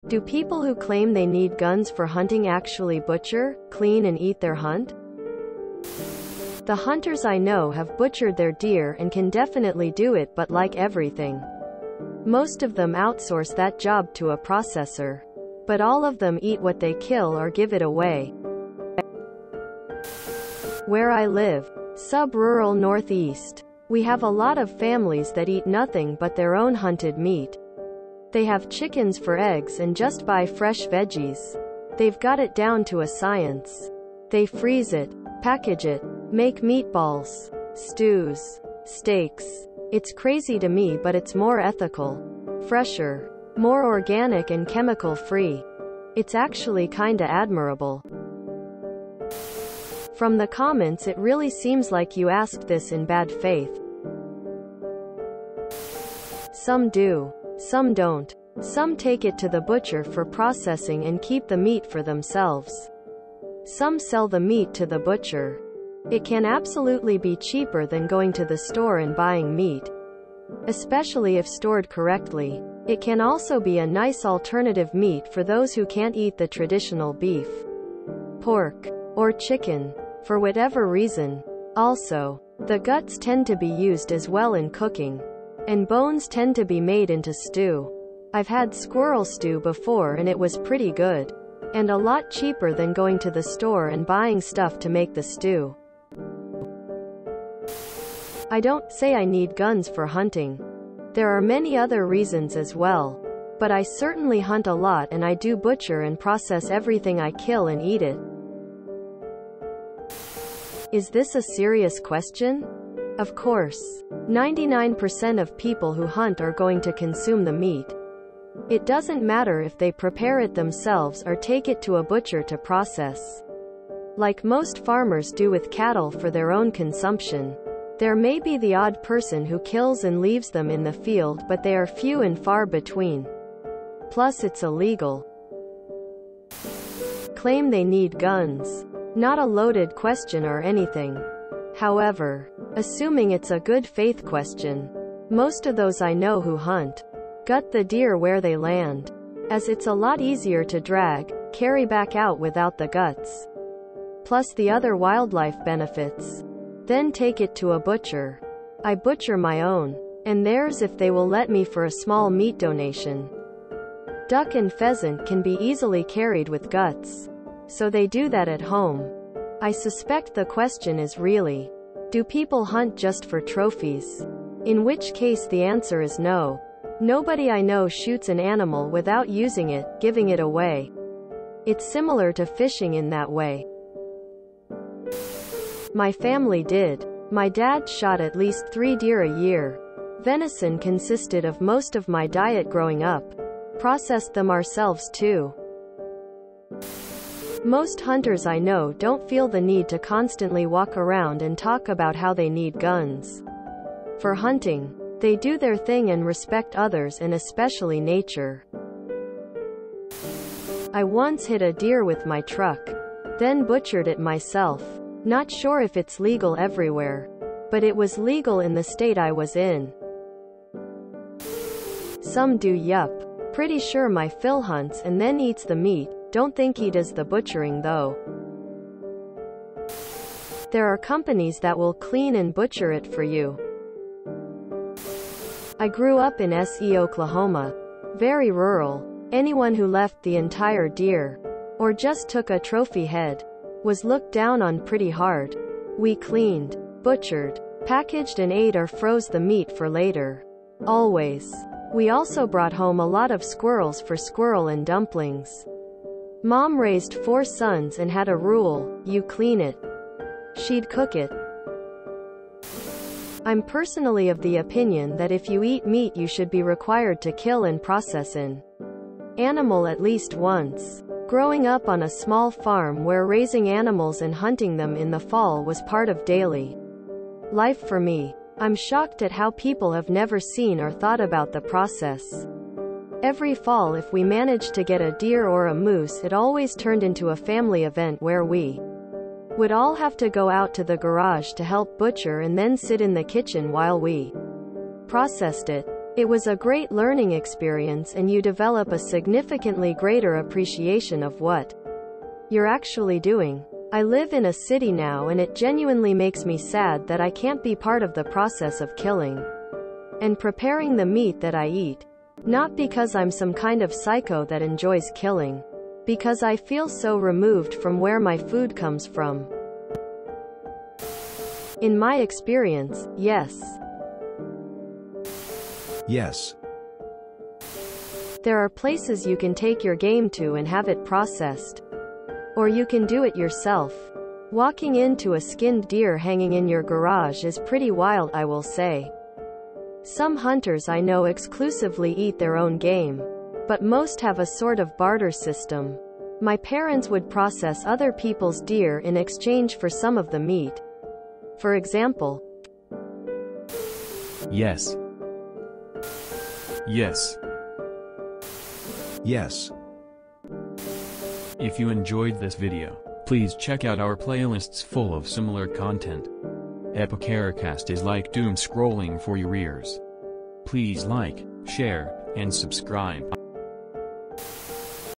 Do people who claim they need guns for hunting actually butcher, clean and eat their hunt? The hunters I know have butchered their deer and can definitely do it, but like everything, most of them outsource that job to a processor. But all of them eat what they kill or give it away. Where I live, sub-rural Northeast, we have a lot of families that eat nothing but their own hunted meat. They have chickens for eggs and just buy fresh veggies. They've got it down to a science. They freeze it, package it, make meatballs, stews, steaks. It's crazy to me, but it's more ethical, fresher, more organic and chemical-free. It's actually kinda admirable. From the comments it really seems like you asked this in bad faith. Some do. Some don't. Some take it to the butcher for processing and keep the meat for themselves. Some sell the meat to the butcher. It can absolutely be cheaper than going to the store and buying meat, especially if stored correctly. It can also be a nice alternative meat for those who can't eat the traditional beef, pork, or chicken, for whatever reason. Also, the guts tend to be used as well in cooking, and bones tend to be made into stew. I've had squirrel stew before and it was pretty good, and a lot cheaper than going to the store and buying stuff to make the stew. I don't say I need guns for hunting. There are many other reasons as well. But I certainly hunt a lot, and I do butcher and process everything I kill and eat it. Is this a serious question? Of course. 99% of people who hunt are going to consume the meat. It doesn't matter if they prepare it themselves or take it to a butcher to process, like most farmers do with cattle for their own consumption. There may be the odd person who kills and leaves them in the field, but they are few and far between. Plus it's illegal. Claim they need guns. Not a loaded question or anything. However, assuming it's a good faith question, most of those I know who hunt gut the deer where they land, as it's a lot easier to drag, carry back out without the guts, plus the other wildlife benefits. Then take it to a butcher. I butcher my own, and theirs if they will let me, for a small meat donation. Duck and pheasant can be easily carried with guts, so they do that at home. I suspect the question is really, do people hunt just for trophies? In which case the answer is no. Nobody I know shoots an animal without using it, giving it away. It's similar to fishing in that way. My family did. My dad shot at least 3 deer a year. Venison consisted of most of my diet growing up. Processed them ourselves too. Most hunters I know don't feel the need to constantly walk around and talk about how they need guns for hunting. They do their thing and respect others, and especially nature. I once hit a deer with my truck, then butchered it myself. Not sure if it's legal everywhere, but it was legal in the state I was in. Some do. Yup. Pretty sure my Phil hunts and then eats the meat. Don't think he does the butchering though. There are companies that will clean and butcher it for you. I grew up in S.E., Oklahoma. Very rural. Anyone who left the entire deer, or just took a trophy head, was looked down on pretty hard. We cleaned, butchered, packaged and ate or froze the meat for later. Always. We also brought home a lot of squirrels for squirrel and dumplings. Mom raised 4 sons and had a rule: you clean it, she'd cook it. I'm personally of the opinion that if you eat meat you should be required to kill and process an animal at least once. Growing up on a small farm where raising animals and hunting them in the fall was part of daily life for me, I'm shocked at how people have never seen or thought about the process. Every fall, if we managed to get a deer or a moose, it always turned into a family event where we would all have to go out to the garage to help butcher and then sit in the kitchen while we processed it. It was a great learning experience, and you develop a significantly greater appreciation of what you're actually doing. I live in a city now, and it genuinely makes me sad that I can't be part of the process of killing and preparing the meat that I eat. Not because I'm some kind of psycho that enjoys killing. Because I feel so removed from where my food comes from. In my experience, yes. Yes. There are places you can take your game to and have it processed. Or you can do it yourself. Walking into a skinned deer hanging in your garage is pretty wild, I will say. Some hunters I know exclusively eat their own game. But most have a sort of barter system. My parents would process other people's deer in exchange for some of the meat. For example. Yes. Yes. Yes. If you enjoyed this video, please check out our playlists full of similar content. Epicaricast is like doom scrolling for your ears. Please like, share, and subscribe.